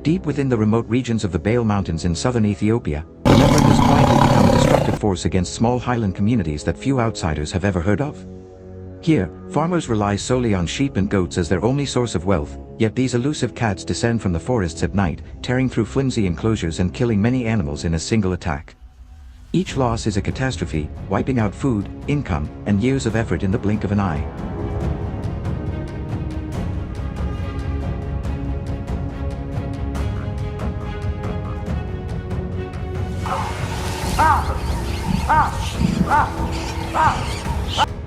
Deep within the remote regions of the Bale Mountains in southern Ethiopia, the leopard has quietly become a destructive force against small highland communities that few outsiders have ever heard of. Here, farmers rely solely on sheep and goats as their only source of wealth, yet these elusive cats descend from the forests at night, tearing through flimsy enclosures and killing many animals in a single attack. Each loss is a catastrophe, wiping out food, income, and years of effort in the blink of an eye.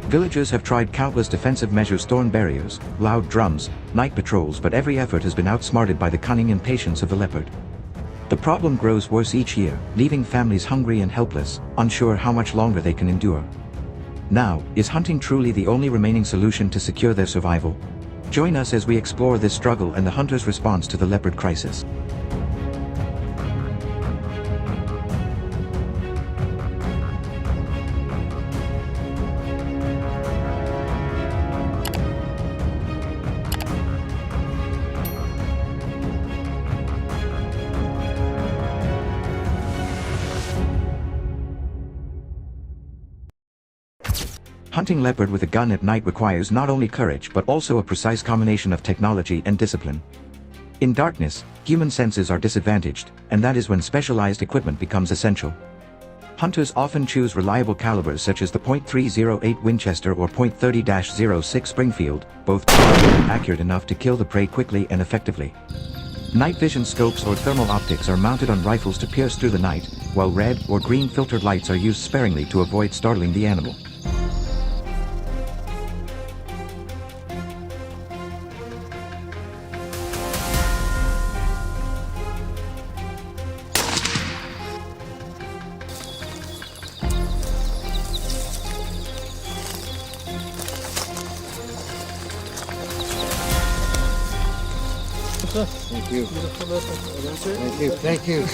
Villagers have tried countless defensive measures: thorn barriers, loud drums, night patrols, but every effort has been outsmarted by the cunning and patience of the leopard. The problem grows worse each year, leaving families hungry and helpless, unsure how much longer they can endure. Now, is hunting truly the only remaining solution to secure their survival? Join us as we explore this struggle and the hunter's response to the leopard crisis. Hunting leopard with a gun at night requires not only courage but also a precise combination of technology and discipline. In darkness, human senses are disadvantaged, and that is when specialized equipment becomes essential. Hunters often choose reliable calibers such as the .308 Winchester or .30-06 Springfield, both powerful and accurate enough to kill the prey quickly and effectively. Night vision scopes or thermal optics are mounted on rifles to pierce through the night, while red or green filtered lights are used sparingly to avoid startling the animal. Thank you. Thank you. Thank you.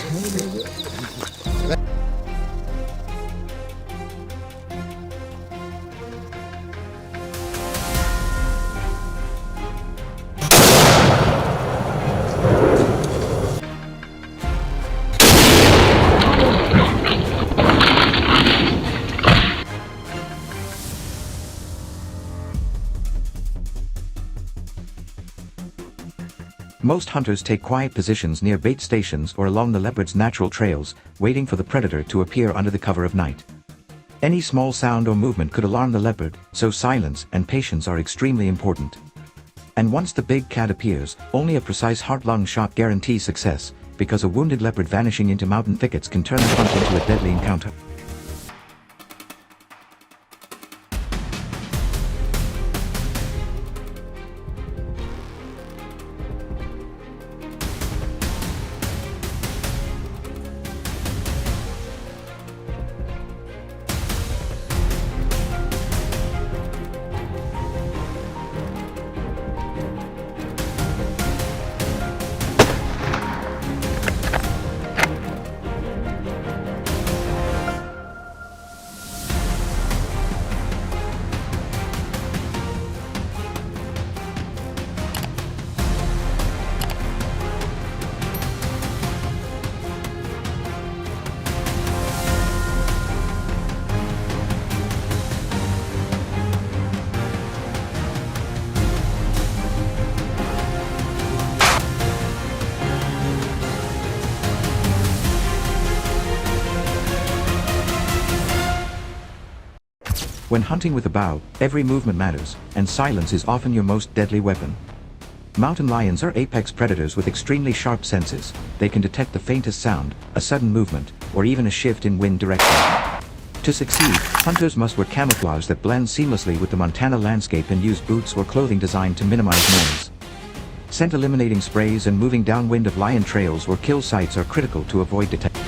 Most hunters take quiet positions near bait stations or along the leopard's natural trails, waiting for the predator to appear under the cover of night. Any small sound or movement could alarm the leopard, so silence and patience are extremely important. And once the big cat appears, only a precise heart-lung shot guarantees success, because a wounded leopard vanishing into mountain thickets can turn the hunt into a deadly encounter. When hunting with a bow, every movement matters, and silence is often your most deadly weapon. Mountain lions are apex predators with extremely sharp senses. They can detect the faintest sound, a sudden movement, or even a shift in wind direction. To succeed, hunters must wear camouflage that blends seamlessly with the Montana landscape and use boots or clothing designed to minimize noise. Scent eliminating sprays and moving downwind of lion trails or kill sites are critical to avoid detection.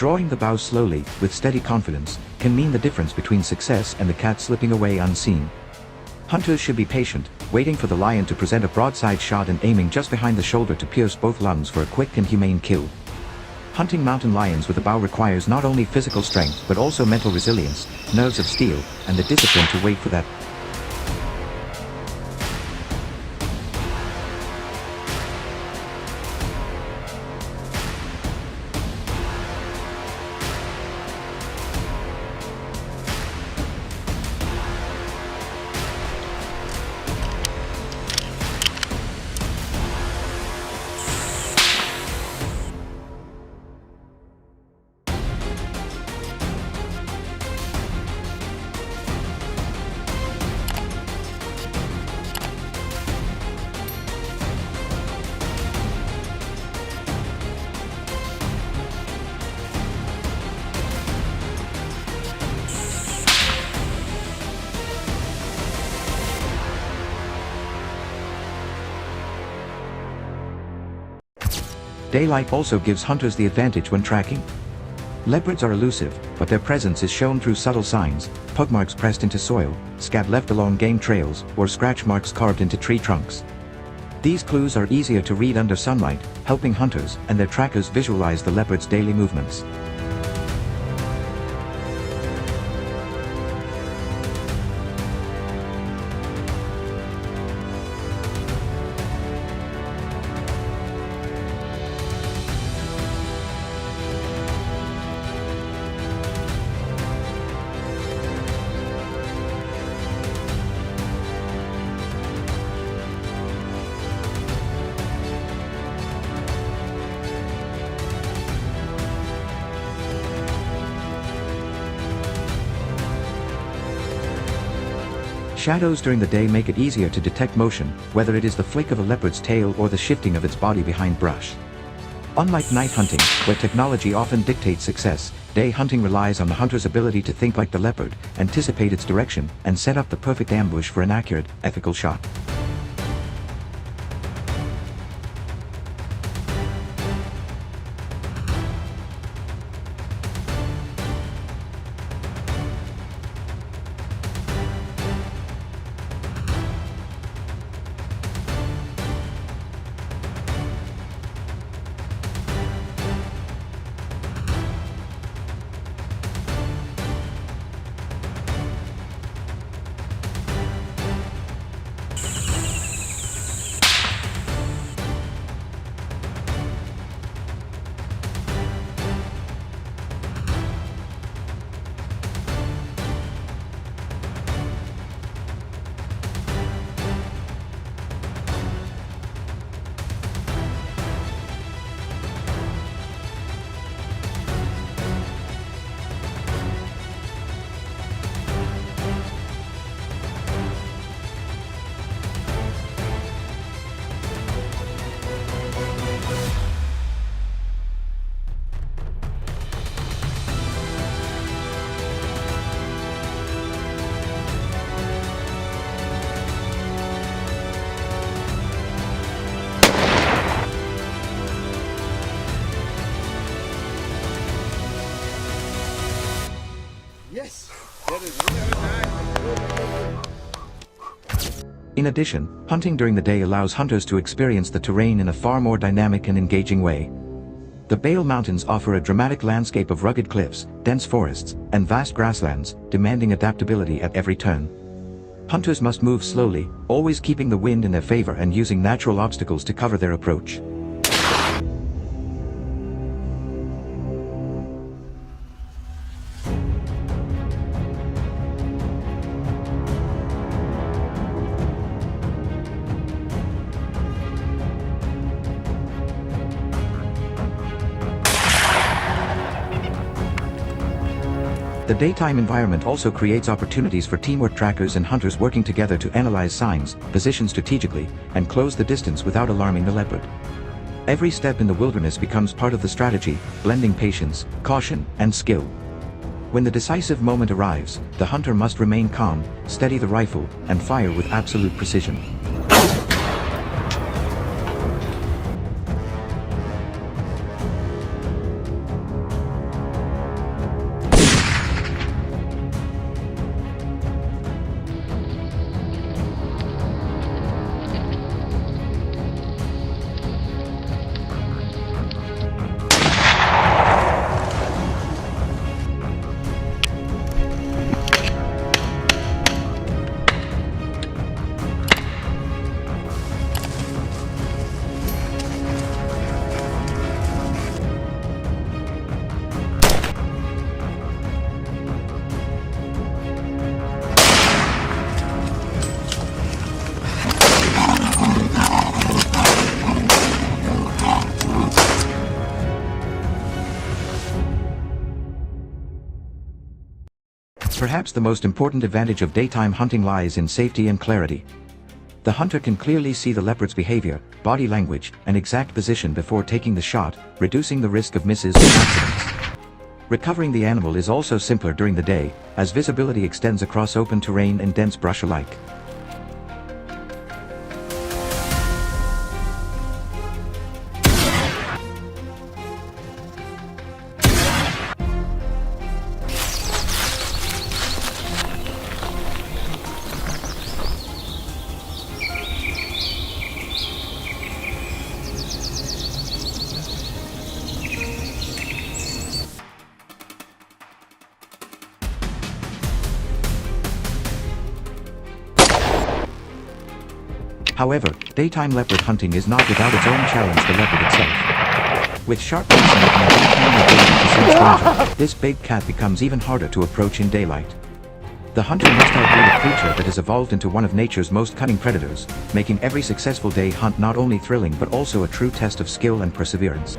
Drawing the bow slowly, with steady confidence, can mean the difference between success and the cat slipping away unseen. Hunters should be patient, waiting for the lion to present a broadside shot and aiming just behind the shoulder to pierce both lungs for a quick and humane kill. Hunting mountain lions with a bow requires not only physical strength but also mental resilience, nerves of steel, and the discipline to wait for that. Daylight also gives hunters the advantage when tracking. Leopards are elusive, but their presence is shown through subtle signs, pug marks pressed into soil, scab left along game trails, or scratch marks carved into tree trunks. These clues are easier to read under sunlight, helping hunters and their trackers visualize the leopard's daily movements. Shadows during the day make it easier to detect motion, whether it is the flick of a leopard's tail or the shifting of its body behind brush. Unlike night hunting, where technology often dictates success, day hunting relies on the hunter's ability to think like the leopard, anticipate its direction, and set up the perfect ambush for an accurate, ethical shot. In addition, hunting during the day allows hunters to experience the terrain in a far more dynamic and engaging way. The Bale Mountains offer a dramatic landscape of rugged cliffs, dense forests, and vast grasslands, demanding adaptability at every turn. Hunters must move slowly, always keeping the wind in their favor and using natural obstacles to cover their approach. The daytime environment also creates opportunities for teamwork. Trackers and hunters working together to analyze signs, position strategically, and close the distance without alarming the leopard. Every step in the wilderness becomes part of the strategy, blending patience, caution, and skill. When the decisive moment arrives, the hunter must remain calm, steady the rifle, and fire with absolute precision. Perhaps the most important advantage of daytime hunting lies in safety and clarity. The hunter can clearly see the leopard's behavior, body language, and exact position before taking the shot, reducing the risk of misses or accidents. Recovering the animal is also simpler during the day, as visibility extends across open terrain and dense brush alike. However, daytime leopard hunting is not without its own challenge: the leopard itself. With sharp eyes and a keen ability to sense danger, this big cat becomes even harder to approach in daylight. The hunter must outwit a creature that has evolved into one of nature's most cunning predators, making every successful day hunt not only thrilling but also a true test of skill and perseverance.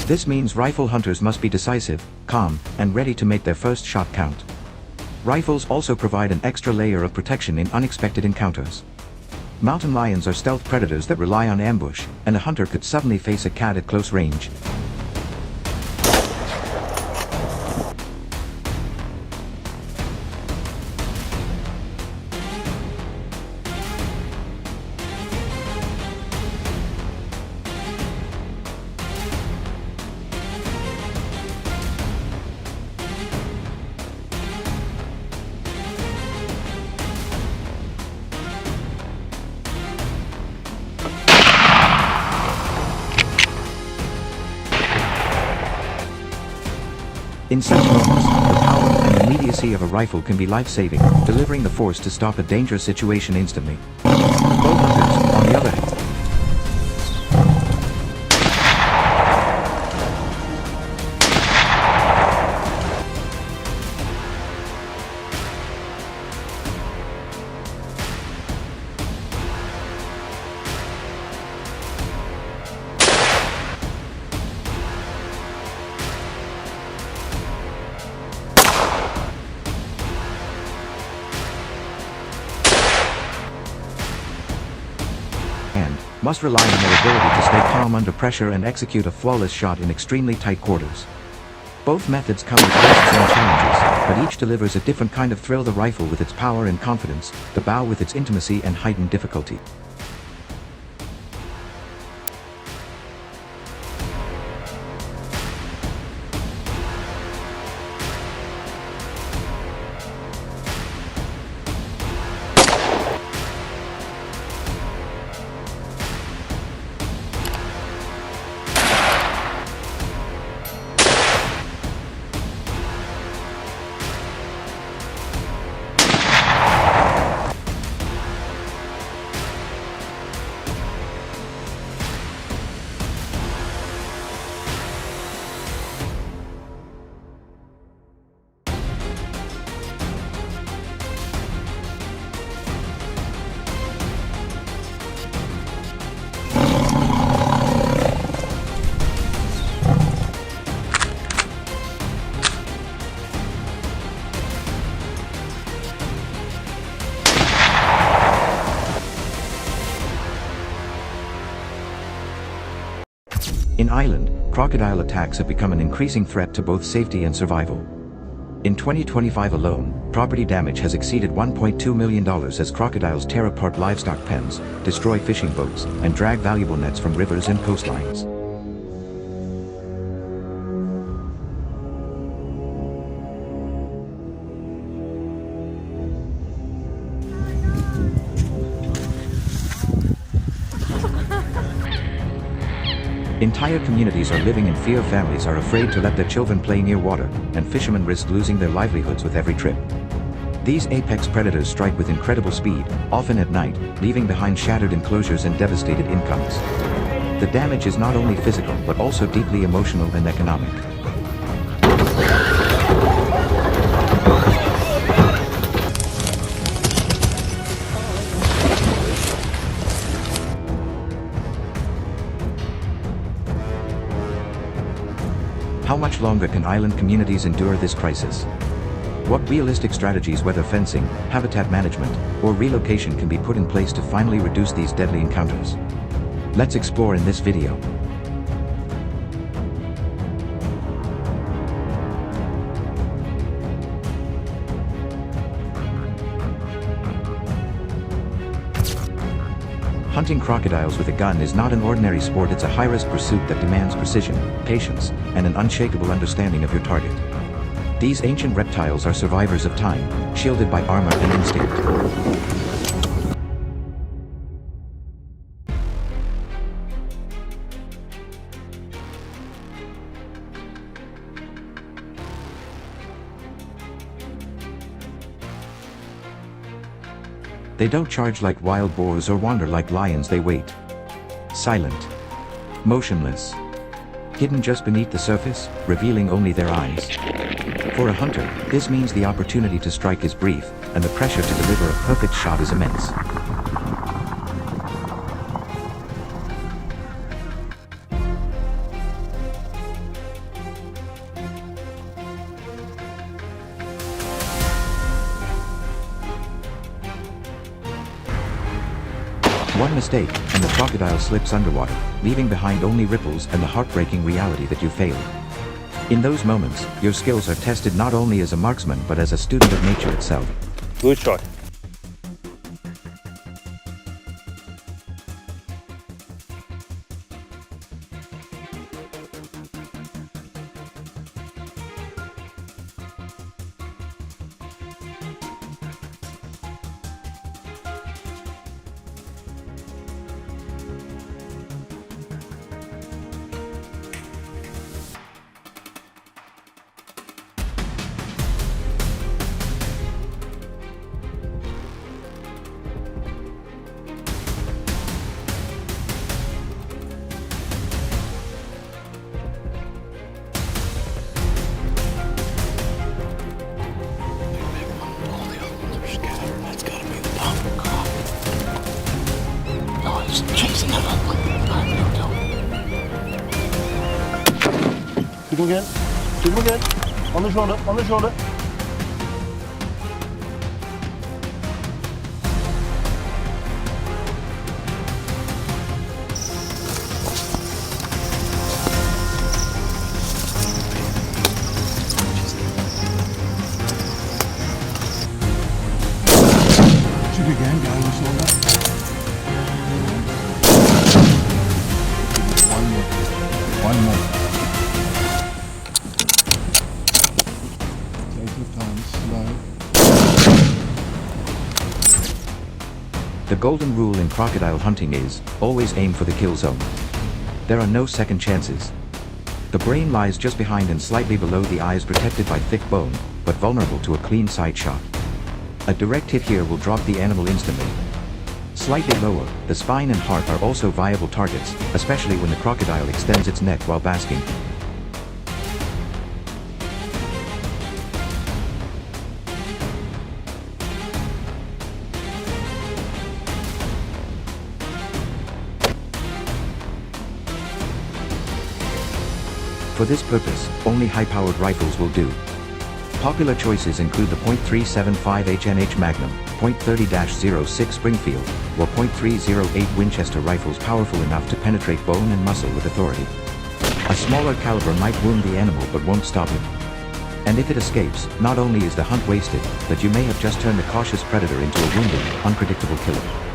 This means rifle hunters must be decisive, calm, and ready to make their first shot count. Rifles also provide an extra layer of protection in unexpected encounters. Mountain lions are stealth predators that rely on ambush, and a hunter could suddenly face a cat at close range. In such moments, the power and immediacy of a rifle can be life-saving, delivering the force to stop a dangerous situation instantly. Bow hunters, on the other hand, must rely on their ability to stay calm under pressure and execute a flawless shot in extremely tight quarters. Both methods come with risks and challenges, but each delivers a different kind of thrill: the rifle with its power and confidence, the bow with its intimacy and heightened difficulty. In Ireland, crocodile attacks have become an increasing threat to both safety and survival. In 2025 alone, property damage has exceeded $1.2 million as crocodiles tear apart livestock pens, destroy fishing boats, and drag valuable nets from rivers and coastlines. Entire communities are living in fear. Families are afraid to let their children play near water, and fishermen risk losing their livelihoods with every trip. These apex predators strike with incredible speed, often at night, leaving behind shattered enclosures and devastated incomes. The damage is not only physical but also deeply emotional and economic. How much longer can island communities endure this crisis? What realistic strategies, whether fencing, habitat management, or relocation, can be put in place to finally reduce these deadly encounters? Let's explore in this video. Hunting crocodiles with a gun is not an ordinary sport. It's a high-risk pursuit that demands precision, patience, and an unshakable understanding of your target. These ancient reptiles are survivors of time, shielded by armor and instinct. They don't charge like wild boars or wander like lions. They wait. Silent. Motionless. Hidden just beneath the surface, revealing only their eyes. For a hunter, this means the opportunity to strike is brief, and the pressure to deliver a perfect shot is immense. One mistake, and the crocodile slips underwater, leaving behind only ripples and the heartbreaking reality that you failed. In those moments, your skills are tested not only as a marksman but as a student of nature itself. Good shot. Chasing him. Shoot him again. Shoot him again. On the shoulder. On the shoulder. Shoot again, guy on the shoulder. One more. Take your time, slow. The golden rule in crocodile hunting is, always aim for the kill zone. There are no second chances. The brain lies just behind and slightly below the eyes, protected by thick bone, but vulnerable to a clean sight shot. A direct hit here will drop the animal instantly. Slightly lower, the spine and heart are also viable targets, especially when the crocodile extends its neck while basking. For this purpose, only high-powered rifles will do. Popular choices include the .375 HNH Magnum, .30-06 Springfield, or .308 Winchester rifles, powerful enough to penetrate bone and muscle with authority. A smaller caliber might wound the animal but won't stop it. And if it escapes, not only is the hunt wasted, but you may have just turned a cautious predator into a wounded, unpredictable killer.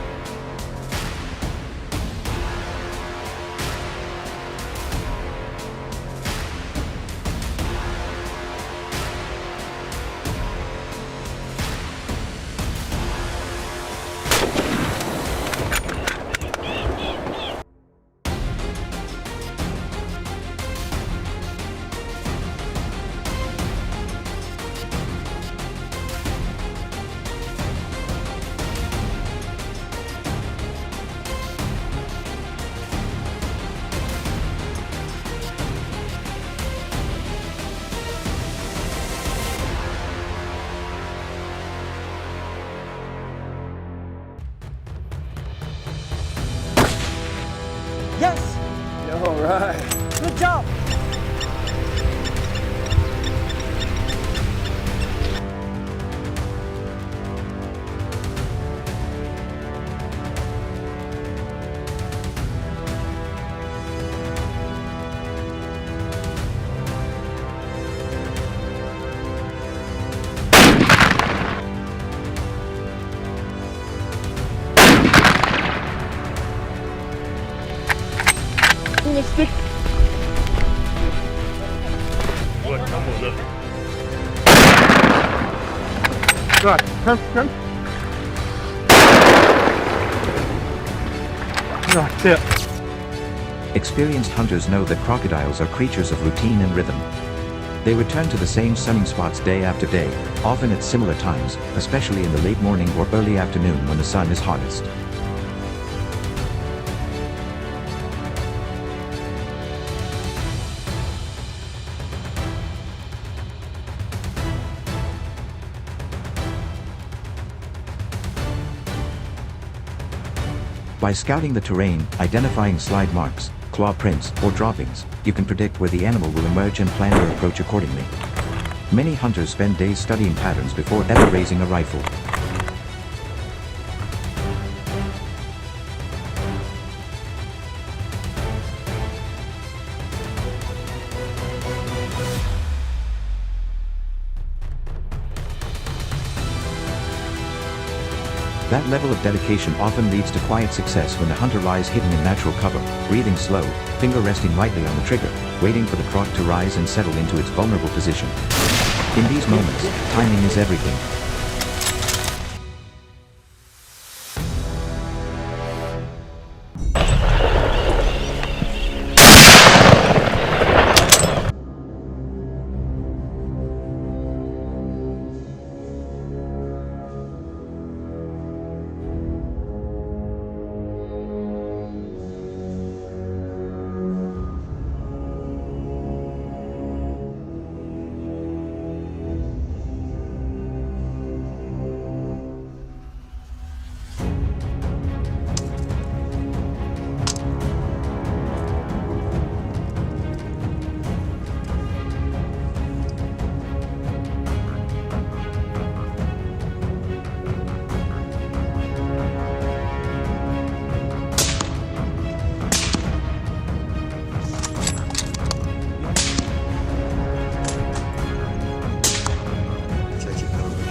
Yes. All right. Good job. The stick. Right, come. That's it. Experienced hunters know that crocodiles are creatures of routine and rhythm. They return to the same sunning spots day after day, often at similar times, especially in the late morning or early afternoon when the sun is hottest. By scouting the terrain, identifying slide marks, claw prints, or droppings, you can predict where the animal will emerge and plan your approach accordingly. Many hunters spend days studying patterns before ever raising a rifle. That level of dedication often leads to quiet success when the hunter lies hidden in natural cover, breathing slow, finger resting lightly on the trigger, waiting for the croc to rise and settle into its vulnerable position. In these moments, timing is everything.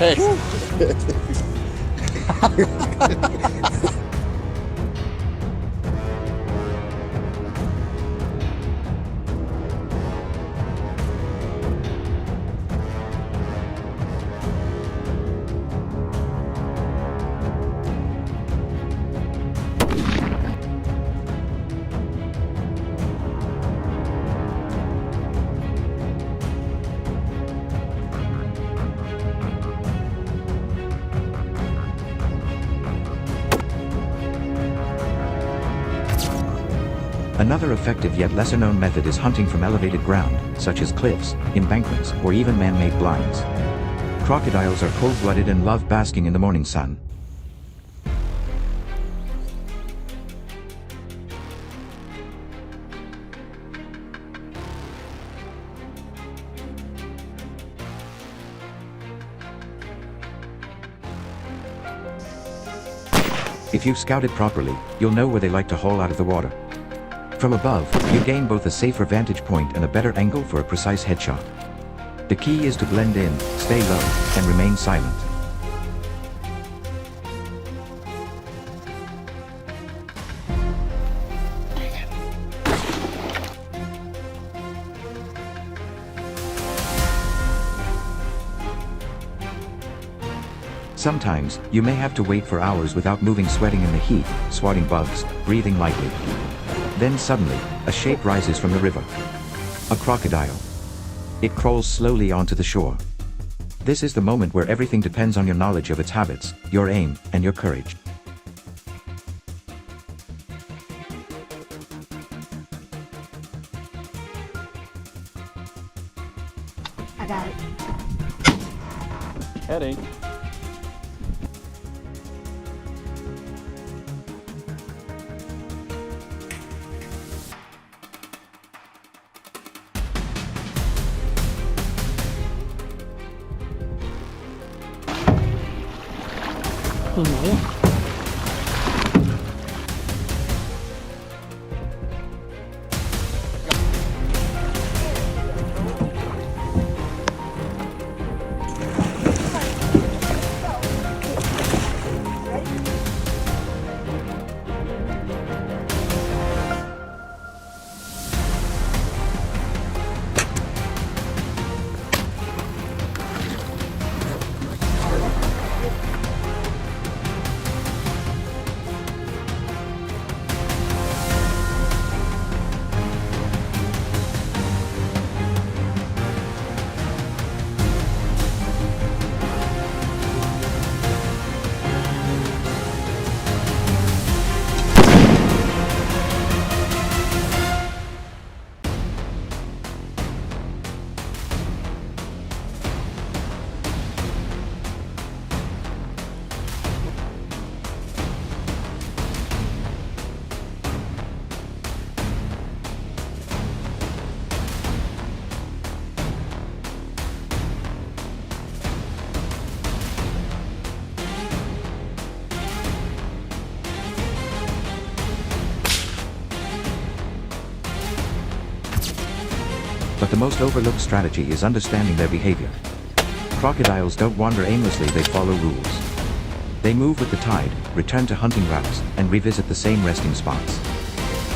Hey. Another effective yet lesser-known method is hunting from elevated ground, such as cliffs, embankments, or even man-made blinds. Crocodiles are cold-blooded and love basking in the morning sun. If you've scouted properly, you'll know where they like to haul out of the water. From above, you gain both a safer vantage point and a better angle for a precise headshot. The key is to blend in, stay low, and remain silent. Sometimes, you may have to wait for hours without moving, sweating in the heat, swatting bugs, breathing lightly. Then suddenly, a shape rises from the river. A crocodile. It crawls slowly onto the shore. This is the moment where everything depends on your knowledge of its habits, your aim, and your courage. I got it. Heading. But the most overlooked strategy is understanding their behavior. Crocodiles don't wander aimlessly, they follow rules. They move with the tide, return to hunting routes, and revisit the same resting spots.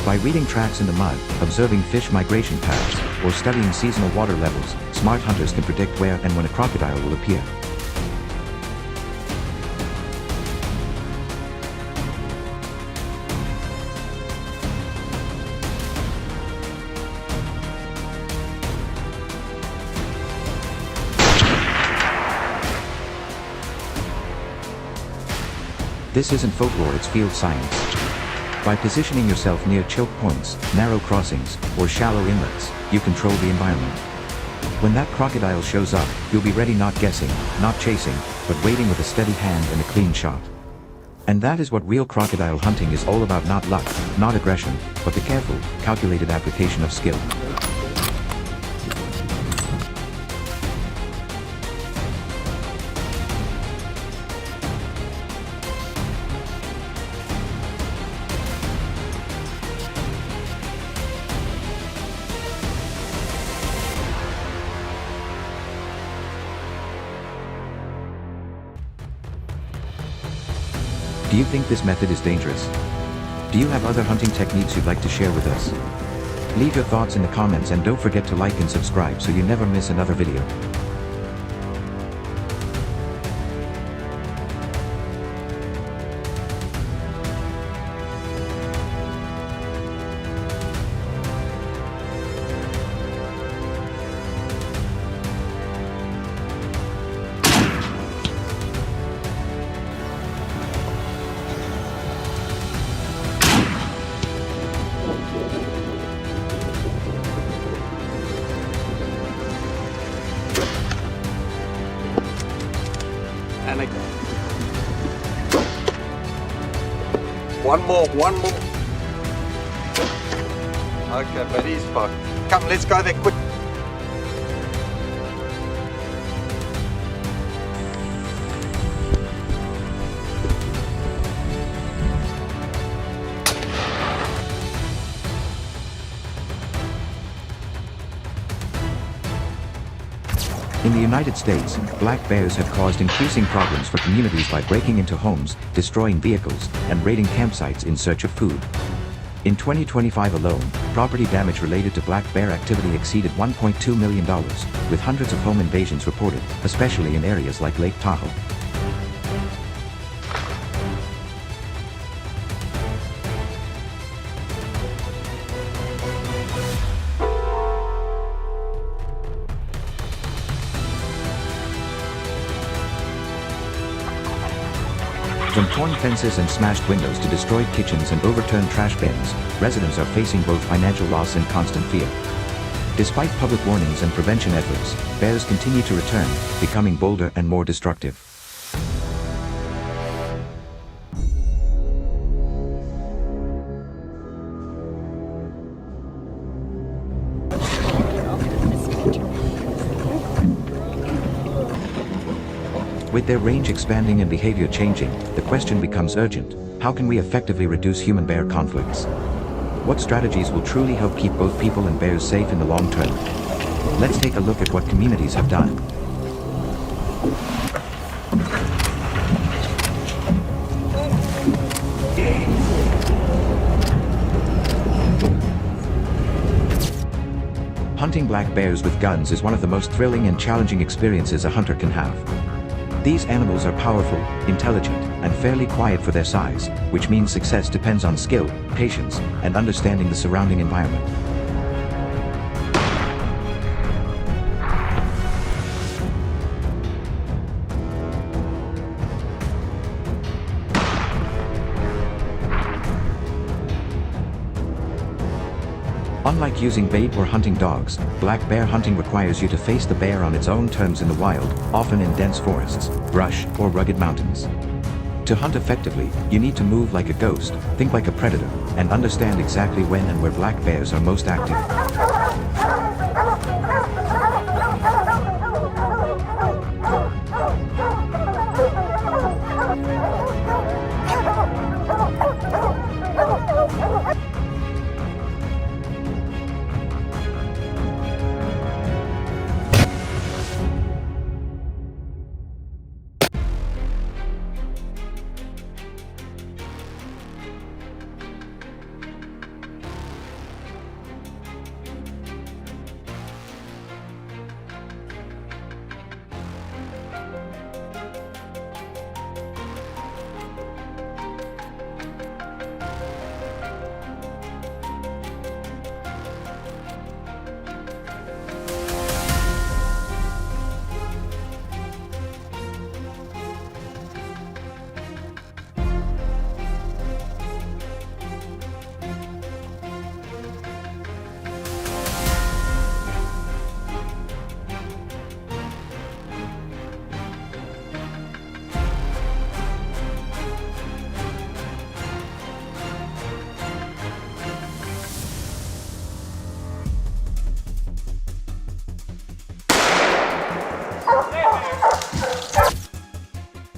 By reading tracks in the mud, observing fish migration paths, or studying seasonal water levels, smart hunters can predict where and when a crocodile will appear. This isn't folklore, it's field science. By positioning yourself near choke points, narrow crossings, or shallow inlets, you control the environment. When that crocodile shows up, you'll be ready, not guessing, not chasing, but waiting with a steady hand and a clean shot. And that is what real crocodile hunting is all about, not luck, not aggression, but the careful, calculated application of skill. Do you think this method is dangerous? Do you have other hunting techniques you'd like to share with us? Leave your thoughts in the comments and don't forget to like and subscribe so you never miss another video. One more. Okay, but he's fucked. Come, let's go there quick. In the United States, black bears have caused increasing problems for communities by breaking into homes, destroying vehicles, and raiding campsites in search of food. In 2025 alone, property damage related to black bear activity exceeded $1.2 million, with hundreds of home invasions reported, especially in areas like Lake Tahoe. From torn fences and smashed windows to destroyed kitchens and overturned trash bins, residents are facing both financial loss and constant fear. Despite public warnings and prevention efforts, bears continue to return, becoming bolder and more destructive. With their range expanding and behavior changing, the question becomes urgent: how can we effectively reduce human-bear conflicts? What strategies will truly help keep both people and bears safe in the long term? Let's take a look at what communities have done. Hunting black bears with guns is one of the most thrilling and challenging experiences a hunter can have. These animals are powerful, intelligent, and fairly quiet for their size, which means success depends on skill, patience, and understanding the surrounding environment. Unlike using bait or hunting dogs, black bear hunting requires you to face the bear on its own terms in the wild, often in dense forests, brush, or rugged mountains. To hunt effectively, you need to move like a ghost, think like a predator, and understand exactly when and where black bears are most active.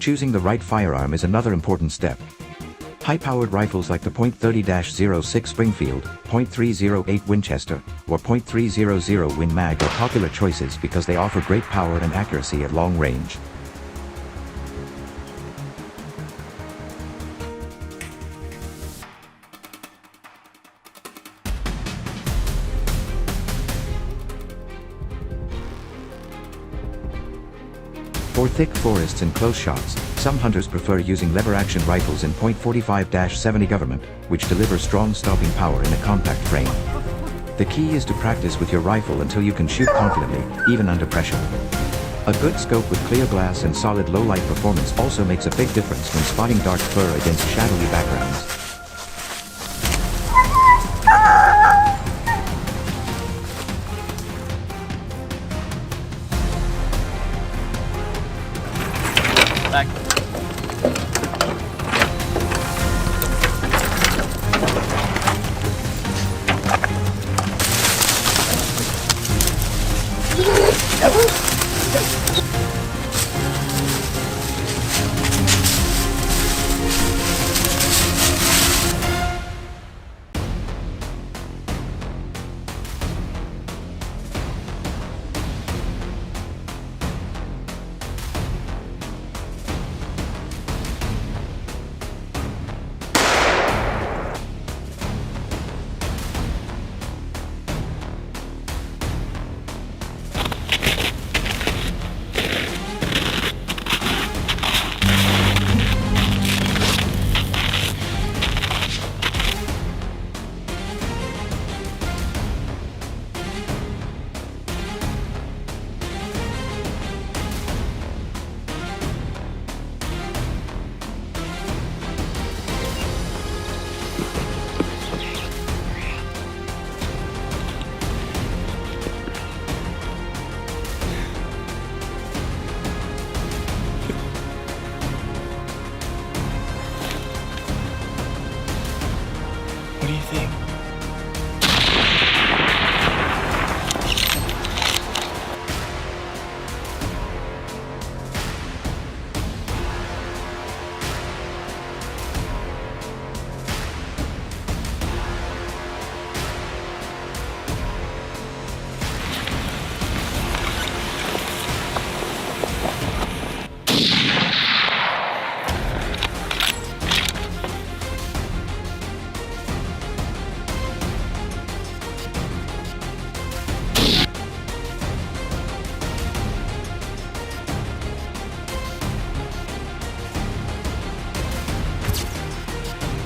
Choosing the right firearm is another important step. High-powered rifles like the .30-06 Springfield, .308 Winchester, or .300 Win Mag are popular choices because they offer great power and accuracy at long range. For thick forests and close shots, some hunters prefer using lever-action rifles in .45-70 Government, which deliver strong stopping power in a compact frame. The key is to practice with your rifle until you can shoot confidently, even under pressure. A good scope with clear glass and solid low-light performance also makes a big difference when spotting dark fur against shadowy backgrounds.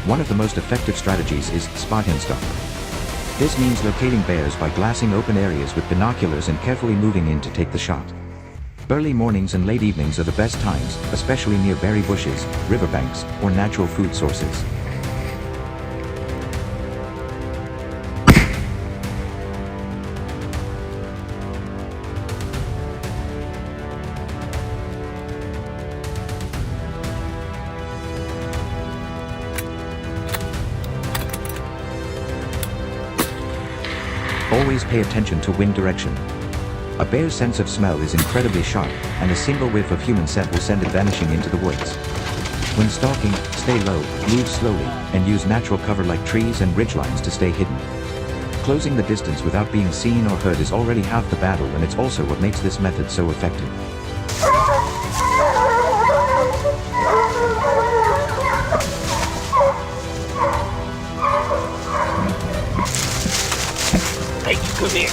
One of the most effective strategies is spot and stalk. This means locating bears by glassing open areas with binoculars and carefully moving in to take the shot. Early mornings and late evenings are the best times, especially near berry bushes, riverbanks, or natural food sources. Always pay attention to wind direction. A bear's sense of smell is incredibly sharp, and a single whiff of human scent will send it vanishing into the woods. When stalking, stay low, move slowly, and use natural cover like trees and ridgelines to stay hidden. Closing the distance without being seen or heard is already half the battle, and it's also what makes this method so effective. Hey, come here.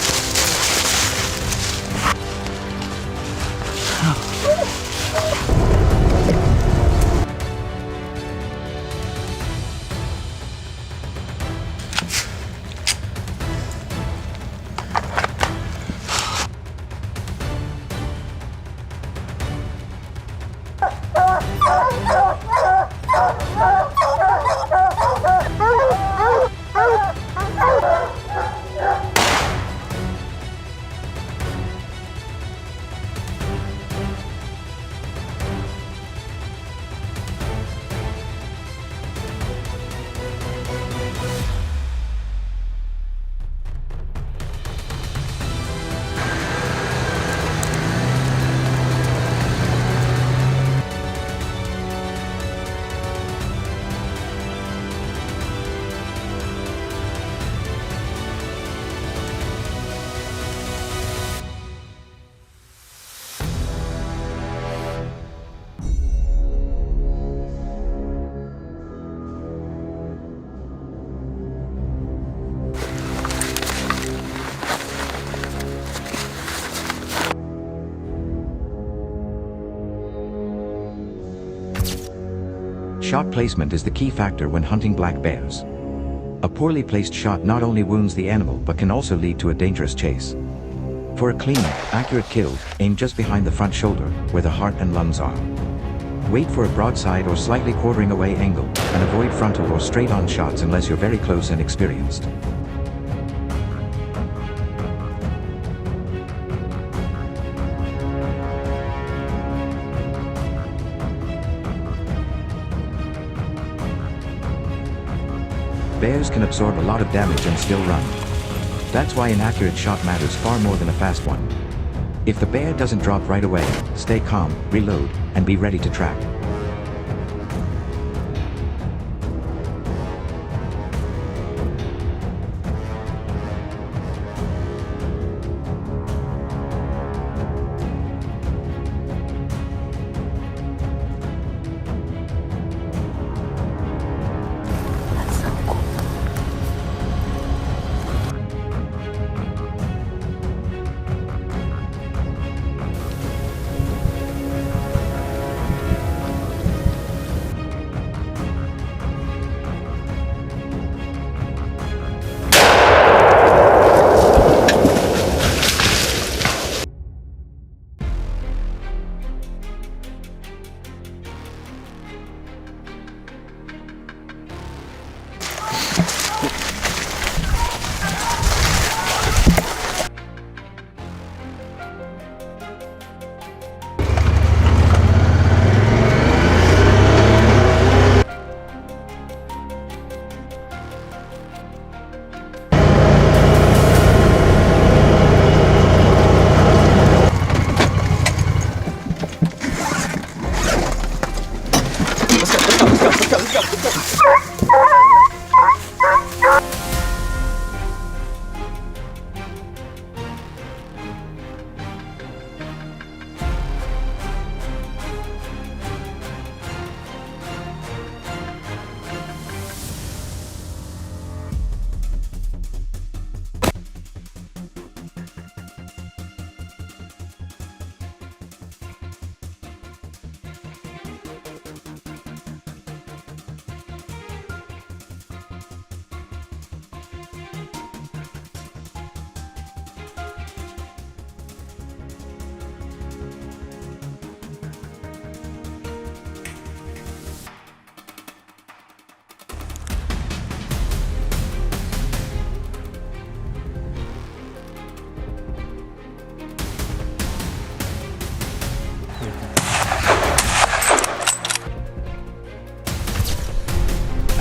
Shot placement is the key factor when hunting black bears. A poorly placed shot not only wounds the animal but can also lead to a dangerous chase. For a clean, accurate kill, aim just behind the front shoulder, where the heart and lungs are. Wait for a broadside or slightly quartering away angle, and avoid frontal or straight-on shots unless you're very close and experienced. Bears can absorb a lot of damage and still run. That's why an accurate shot matters far more than a fast one. If the bear doesn't drop right away, stay calm, reload, and be ready to track.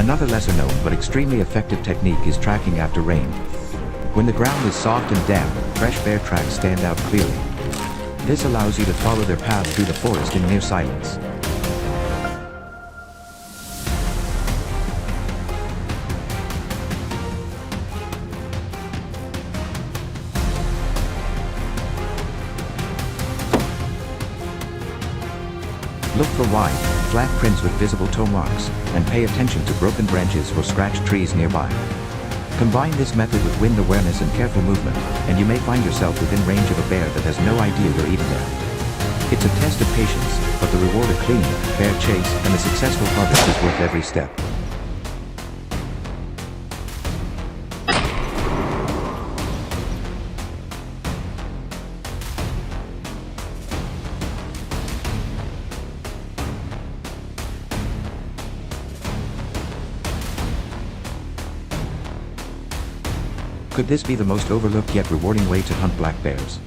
Another lesser known but extremely effective technique is tracking after rain. When the ground is soft and damp, fresh bear tracks stand out clearly. This allows you to follow their path through the forest in near silence. Look for wide, flat prints with visible toe marks, and pay attention to broken branches or scratched trees nearby. Combine this method with wind awareness and careful movement, and you may find yourself within range of a bear that has no idea you're even there. It's a test of patience, but the reward of clean, fair chase and a successful harvest is worth every step. Could this be the most overlooked yet rewarding way to hunt black bears?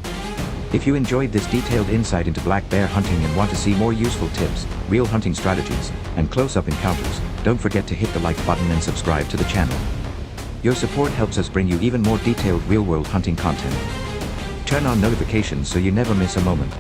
If you enjoyed this detailed insight into black bear hunting and want to see more useful tips, real hunting strategies, and close-up encounters, don't forget to hit the like button and subscribe to the channel. Your support helps us bring you even more detailed real-world hunting content. Turn on notifications so you never miss a moment.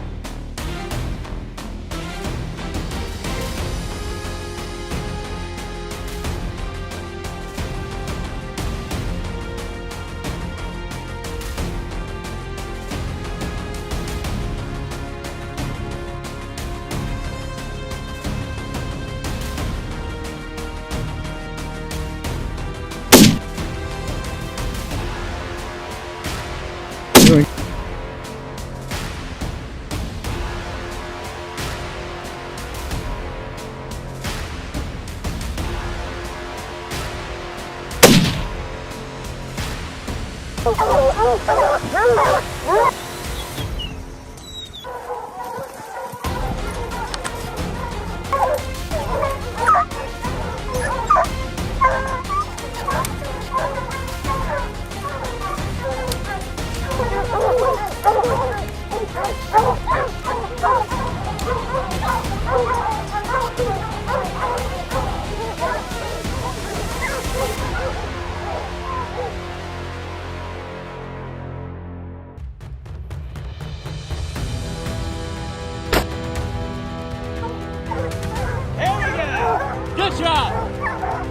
Good job!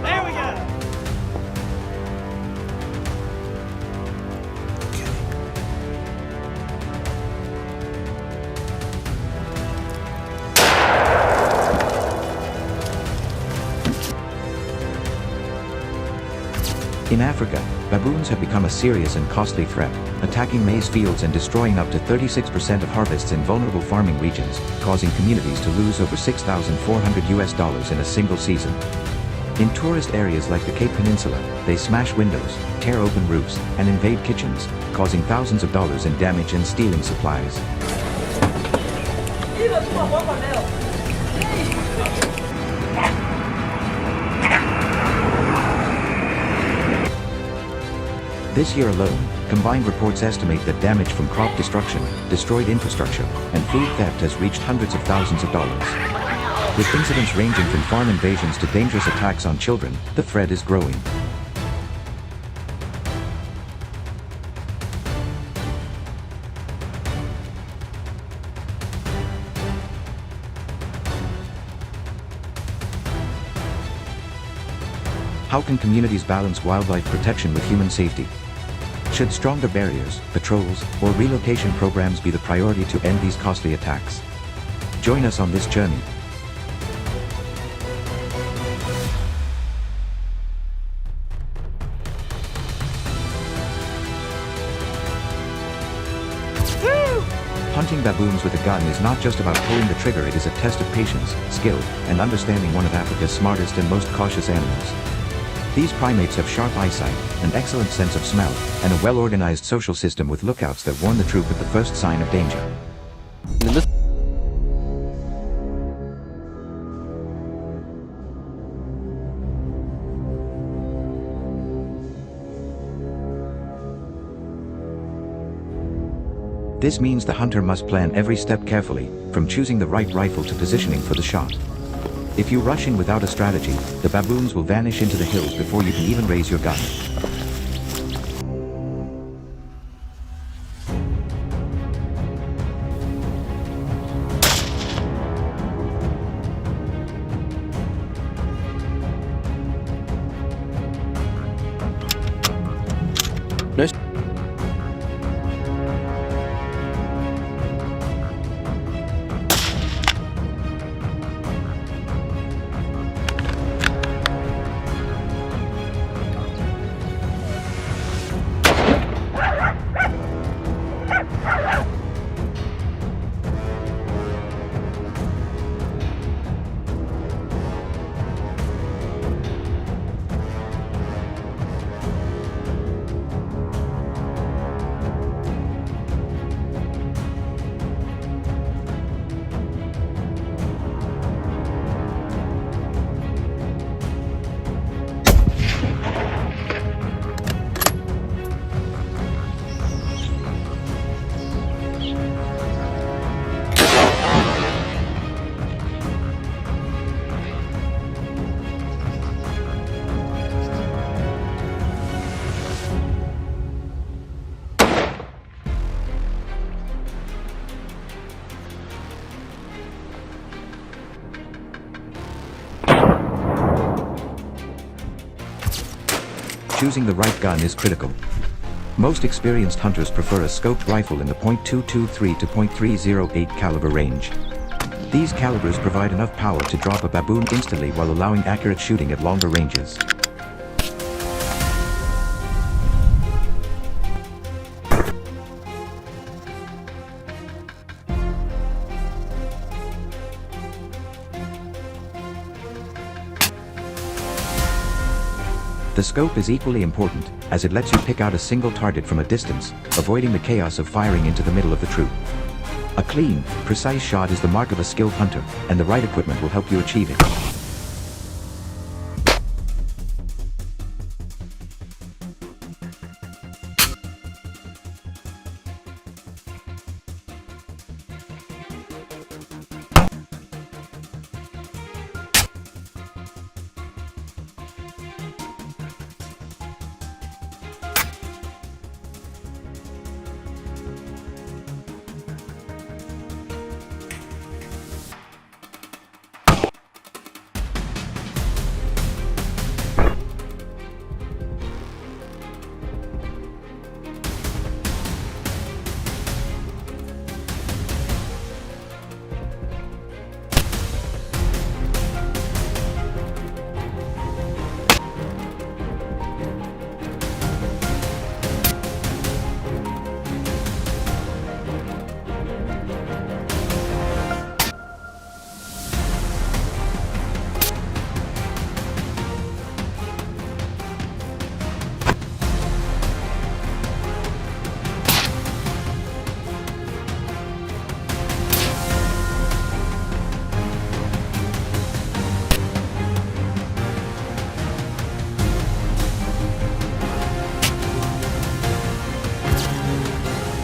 There we go! In Africa, baboons have become a serious and costly threat, attacking maize fields and destroying up to 36% of harvests in vulnerable farming regions, causing communities to lose over $6,400 in a single season. In tourist areas like the Cape Peninsula, they smash windows, tear open roofs, and invade kitchens, causing thousands of dollars in damage and stealing supplies. This year alone, combined reports estimate that damage from crop destruction, destroyed infrastructure, and food theft has reached hundreds of thousands of dollars. With incidents ranging from farm invasions to dangerous attacks on children, the threat is growing. How can communities balance wildlife protection with human safety? Should stronger barriers, patrols, or relocation programs be the priority to end these costly attacks? Join us on this journey. Hunting baboons with a gun is not just about pulling the trigger, it is a test of patience, skill, and understanding one of Africa's smartest and most cautious animals. These primates have sharp eyesight, an excellent sense of smell, and a well-organized social system with lookouts that warn the troop at the first sign of danger. This means the hunter must plan every step carefully, from choosing the right rifle to positioning for the shot. If you rush in without a strategy, the baboons will vanish into the hills before you can even raise your gun. Choosing the right gun is critical. Most experienced hunters prefer a scoped rifle in the .223 to .308 caliber range. These calibers provide enough power to drop a baboon instantly while allowing accurate shooting at longer ranges. The scope is equally important, as it lets you pick out a single target from a distance, avoiding the chaos of firing into the middle of the troop. A clean, precise shot is the mark of a skilled hunter, and the right equipment will help you achieve it.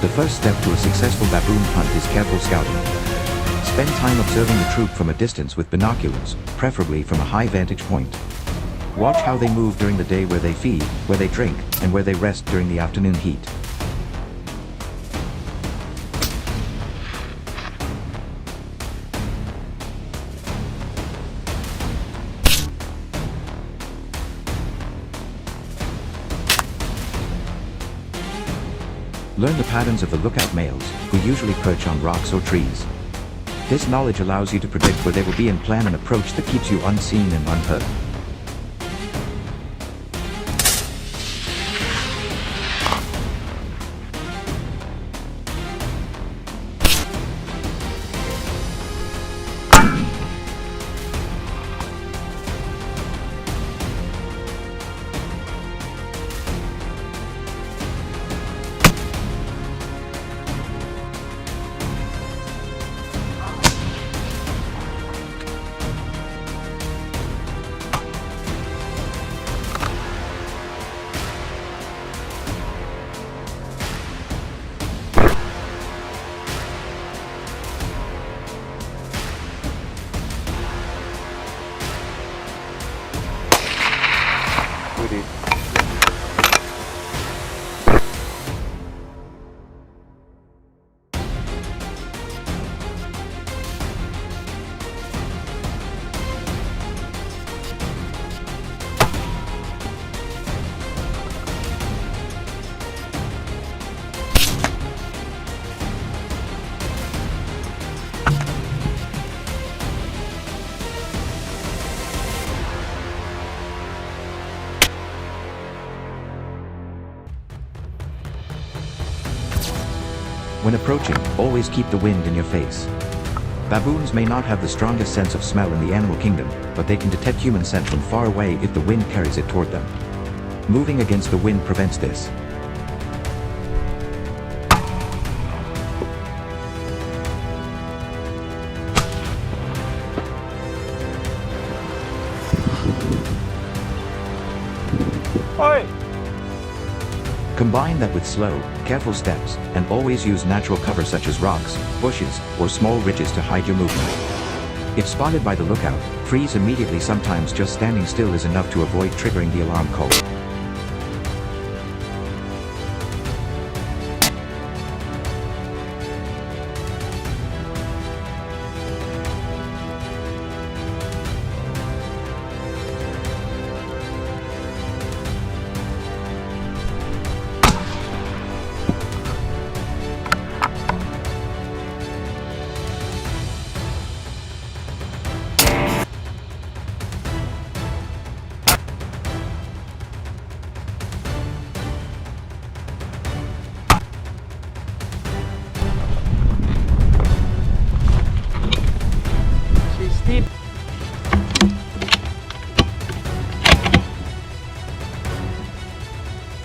The first step to a successful baboon hunt is careful scouting. Spend time observing the troop from a distance with binoculars, preferably from a high vantage point. Watch how they move during the day, where they feed, where they drink, and where they rest during the afternoon heat. Learn the patterns of the lookout males, who usually perch on rocks or trees. This knowledge allows you to predict where they will be and plan an approach that keeps you unseen and unheard. dude. When approaching, always keep the wind in your face. Baboons may not have the strongest sense of smell in the animal kingdom, but they can detect human scent from far away if the wind carries it toward them. Moving against the wind prevents this. Oi! Combine that with slow, careful steps, and always use natural cover such as rocks, bushes, or small ridges to hide your movement. If spotted by the lookout, freeze immediately. Sometimes just standing still is enough to avoid triggering the alarm call.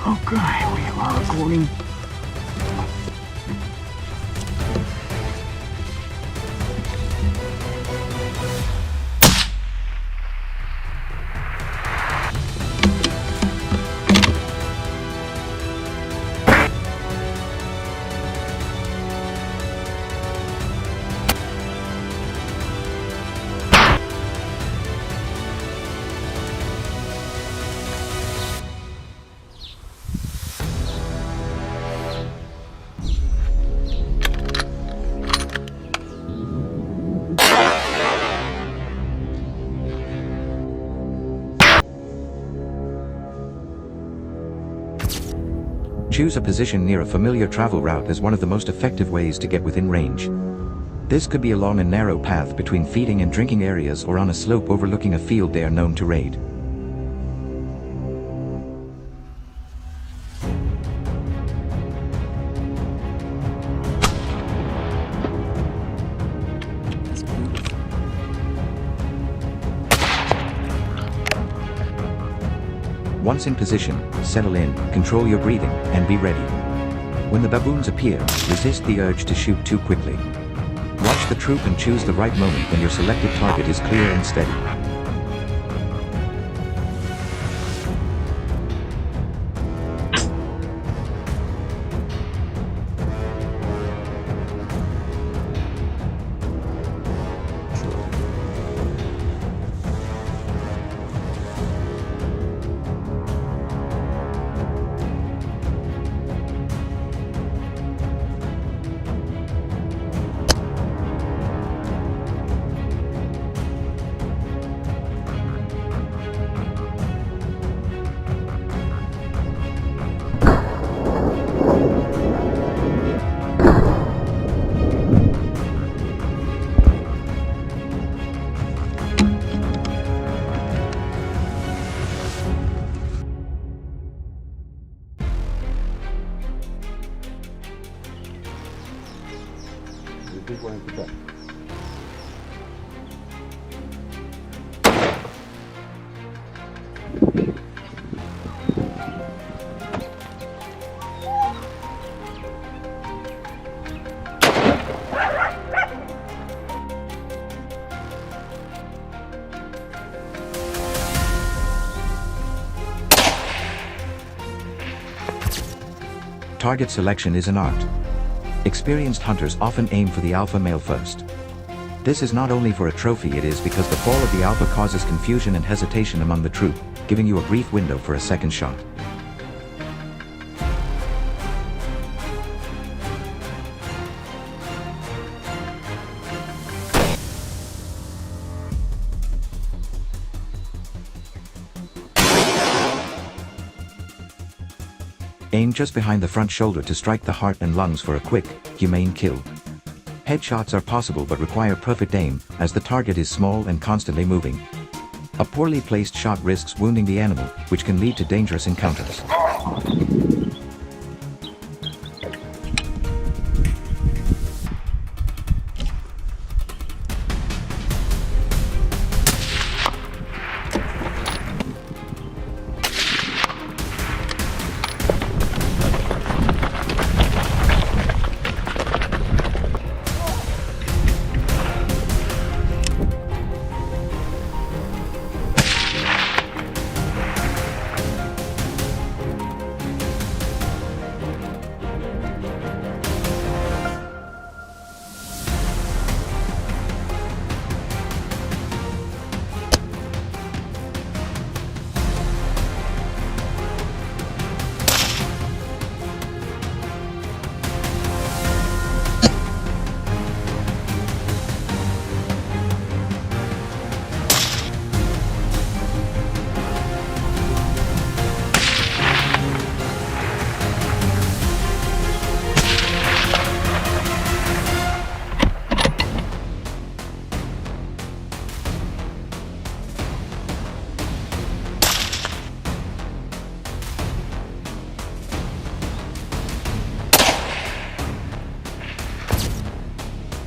Okay, we are recording. Choose a position near a familiar travel route as one of the most effective ways to get within range. This could be along a narrow path between feeding and drinking areas or on a slope overlooking a field they are known to raid. Once in position, settle in, control your breathing, and be ready. When the baboons appear, resist the urge to shoot too quickly. Watch the troop and choose the right moment when your selected target is clear and steady. Big one at the back. Target selection is an art. Experienced hunters often aim for the alpha male first. This is not only for a trophy, it is because the fall of the alpha causes confusion and hesitation among the troop, giving you a brief window for a second shot. Aim just behind the front shoulder to strike the heart and lungs for a quick, humane kill. Headshots are possible but require perfect aim, as the target is small and constantly moving. A poorly placed shot risks wounding the animal, which can lead to dangerous encounters.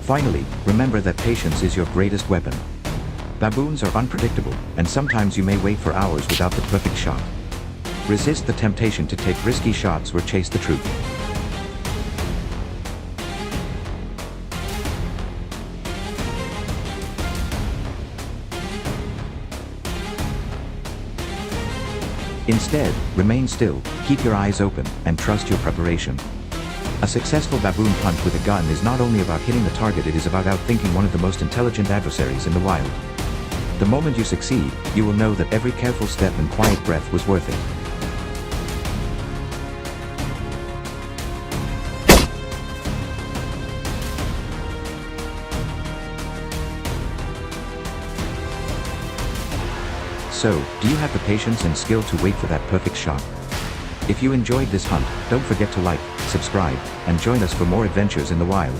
Finally, remember that patience is your greatest weapon. Baboons are unpredictable, and sometimes you may wait for hours without the perfect shot. Resist the temptation to take risky shots or chase the truth. Instead, remain still, keep your eyes open, and trust your preparation. A successful baboon hunt with a gun is not only about hitting the target, it is about outthinking one of the most intelligent adversaries in the wild. The moment you succeed, you will know that every careful step and quiet breath was worth it. So, do you have the patience and skill to wait for that perfect shot? If you enjoyed this hunt, don't forget to like, subscribe, and join us for more adventures in the wild.